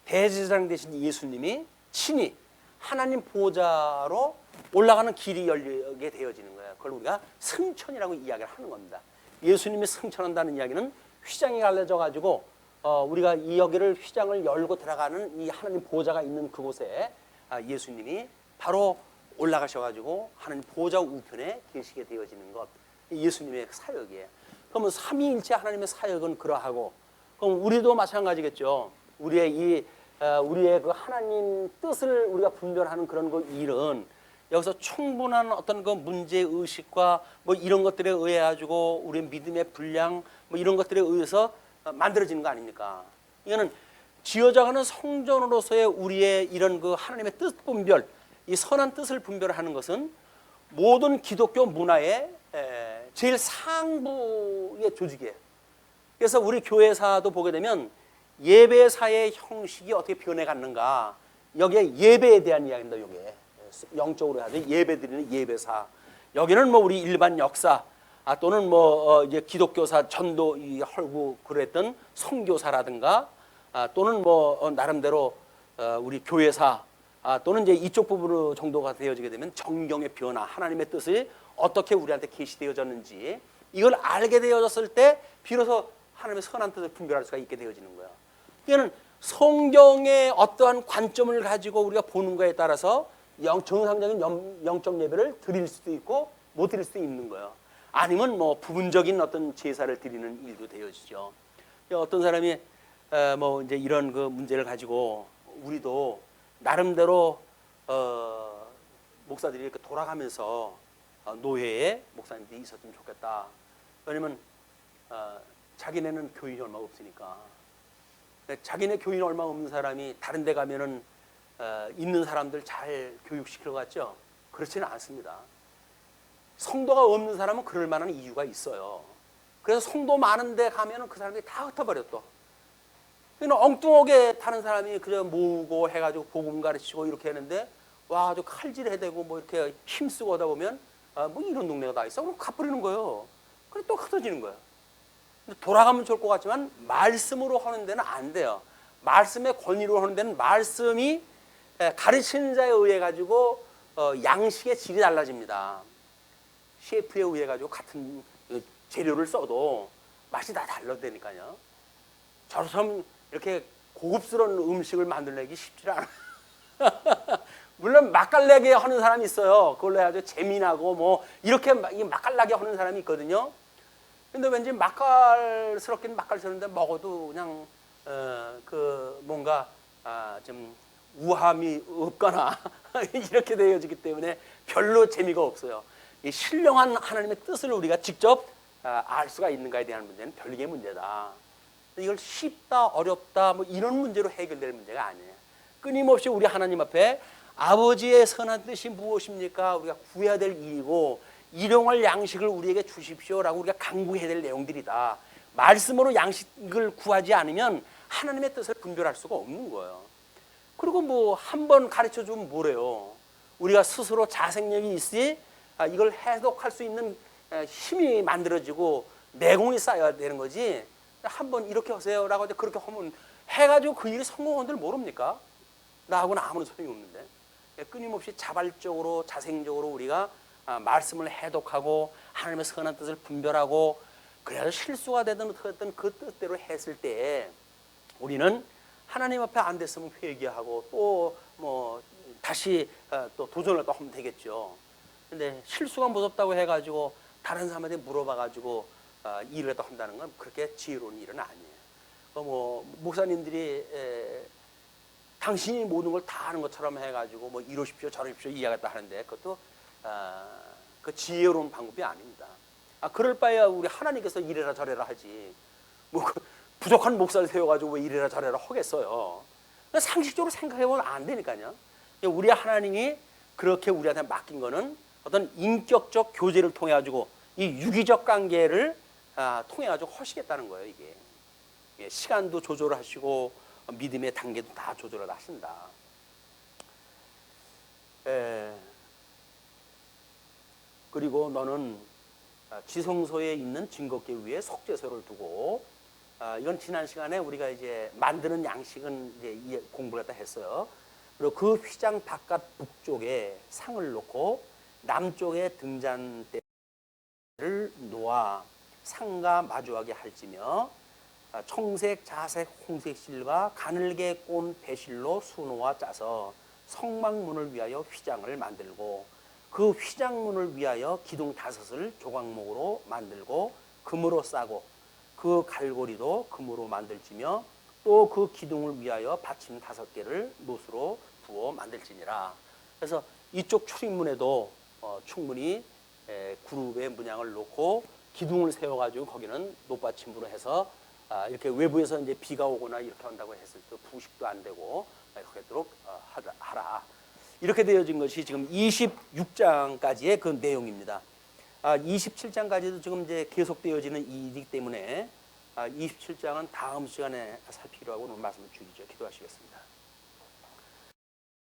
대제사장 되신 예수님이 친히 하나님 보좌로 올라가는 길이 열리게 되어지는 거예요. 그걸 우리가 승천이라고 이야기를 하는 겁니다. 예수님이 승천한다는 이야기는 휘장이 갈라져 가지고 우리가 이 여기를 휘장을 열고 들어가는 이 하나님 보좌가 있는 그곳에 예수님이 바로 올라가셔가지고 하나님 보좌 우편에 계시게 되어지는 것, 예수님의 사역이에요. 그러면 삼위일체 하나님의 사역은 그러하고, 그럼 우리도 마찬가지겠죠. 우리의 그 하나님 뜻을 우리가 분별하는 그런 그 일은 여기서 충분한 어떤 그 문제 의식과 뭐 이런 것들에 의해 가지고 우리의 믿음의 분량 뭐 이런 것들에 의해서 만들어지는 거 아닙니까? 이거는 지어져가는 성전으로서의 우리의 이런 그 하나님의 뜻 분별, 이 선한 뜻을 분별하는 것은 모든 기독교 문화의 제일 상부의 조직이에요. 그래서 우리 교회사도 보게 되면 예배사의 형식이 어떻게 변해갔는가, 여기에 예배에 대한 이야기입니다. 여기에 영적으로 하죠. 예배드리는 예배사. 여기는 뭐 우리 일반 역사 또는 뭐 이제 기독교사 전도 헐고 그랬던 선교사라든가 또는 뭐 나름대로 우리 교회사 또는 이제 이쪽 부분 정도가 되어지게 되면 정경의 변화, 하나님의 뜻이 어떻게 우리한테 계시되어졌는지 이걸 알게 되어졌을 때 비로소 하나님의 선한 뜻을 분별할 수가 있게 되어지는 거예요. 이거는 성경의 어떠한 관점을 가지고 우리가 보는 거에 따라서 정상적인 영적 예배를 드릴 수도 있고 못 드릴 수도 있는 거예요. 아니면 뭐 부분적인 어떤 제사를 드리는 일도 되어지죠. 어떤 사람이 뭐 이제 이런 그 문제를 가지고 우리도 나름대로 목사들이 이렇게 돌아가면서 노회에 목사님들이 있었으면 좋겠다. 왜냐면 자기네는 교인이 얼마 없으니까. 자기네 교인 얼마 없는 사람이 다른 데 가면은 있는 사람들 잘 교육시키러 갔죠? 그렇지는 않습니다. 성도가 없는 사람은 그럴 만한 이유가 있어요. 그래서 성도 많은 데 가면은 그 사람들이 다 흩어버려 또. 그냥 엉뚱하게 타는 사람이 그저 모으고 해가지고 복음 가르치고 이렇게 하는데 와 아주 칼질해대고 뭐 이렇게 힘쓰고 하다 보면 뭐 이런 동네가 다 있어. 그럼 갚으리는 거예요. 그래 또 흩어지는 거예요. 돌아가면 좋을 것 같지만 말씀으로 하는 데는 안 돼요. 말씀의 권위로 하는 데는 말씀이 가르치는 자에 의해 가지고 양식의 질이 달라집니다. 셰프에 의해 가지고 같은 재료를 써도 맛이 다 달라지니까요. 저처럼 이렇게 고급스러운 음식을 만들기 쉽지 않아요. 물론 맛깔나게 하는 사람이 있어요. 그걸로 해가지고 재미나고 뭐 이렇게 맛깔나게 하는 사람이 있거든요. 근데 왠지 맛깔스럽긴 맛깔스러운데 먹어도 그냥 그 뭔가 좀 우함이 없거나 이렇게 되어지기 때문에 별로 재미가 없어요. 이 신령한 하나님의 뜻을 우리가 직접 알 수가 있는가에 대한 문제는 별개의 문제다. 이걸 쉽다 어렵다 뭐 이런 문제로 해결될 문제가 아니에요. 끊임없이 우리 하나님 앞에 아버지의 선한 뜻이 무엇입니까? 우리가 구해야 될 일이고 일용할 양식을 우리에게 주십시오라고 우리가 간구해야 될 내용들이다. 말씀으로 양식을 구하지 않으면 하나님의 뜻을 분별할 수가 없는 거예요. 그리고 뭐 한 번 가르쳐주면 뭐래요. 우리가 스스로 자생력이 있어야 이걸 해독할 수 있는 힘이 만들어지고 내공이 쌓여야 되는 거지. 한번 이렇게 하세요라고 그렇게 하면 해가지고 그 일이 성공한 줄 모릅니까? 나하고는 아무런 소용이 없는데. 끊임없이 자발적으로 자생적으로 우리가 말씀을 해독하고 하나님의 선한 뜻을 분별하고 그래야 실수가 되든 어떤 그 뜻대로 했을 때 우리는 하나님 앞에 안 됐으면 회개하고 또 뭐 다시 또 도전을 또 하면 되겠죠. 근데 실수가 무섭다고 해가지고 다른 사람한테 물어봐가지고 일을 또 한다는 건 그렇게 지혜로운 일은 아니에요. 뭐 목사님들이 당신이 모든 걸 다 아는 것처럼 해가지고 뭐 이러십시오 저러십시오 이야기했다 하는데 그것도 그 지혜로운 방법이 아닙니다. 그럴 바에야 우리 하나님께서 이래라 저래라 하지. 부족한 목사를 세워가지고 왜 이래라 저래라 하겠어요. 상식적으로 생각해보면 안 되니까요. 우리 하나님이 그렇게 우리한테 맡긴 거는 어떤 인격적 교제를 통해 가지고 이 유기적 관계를 통해 가지고 하시겠다는 거예요. 이게 시간도 조절하시고 믿음의 단계도 다 조절을 하신다. 그리고 너는 지성소에 있는 증거계 위에 속죄소를 두고, 이건 지난 시간에 우리가 이제 만드는 양식은 이제 공부를 갖다 했어요. 그리고 그 휘장 바깥 북쪽에 상을 놓고 남쪽에 등잔대를 놓아 상과 마주하게 할지며, 청색, 자색, 홍색 실과 가늘게 꼰 배실로 수놓아 짜서 성막문을 위하여 휘장을 만들고, 그 휘장문을 위하여 기둥 5을 조각목으로 만들고 금으로 싸고, 그 갈고리도 금으로 만들지며, 또 그 기둥을 위하여 받침 5개를 노수로 부어 만들지니라. 그래서 이쪽 출입문에도 충분히 그룹의 문양을 놓고 기둥을 세워가지고 거기는 높받침으로 해서 이렇게 외부에서 이제 비가 오거나 이렇게 한다고 했을 때 부식도 안 되고 이렇게 하도록 하라. 이렇게 되어진 것이 지금 26장까지의 그 내용입니다. 27장까지도 지금 이제 계속되어지는 일이기 때문에 27장은 다음 시간에 살피기로 하고 오늘 말씀을 줄이죠. 기도하시겠습니다.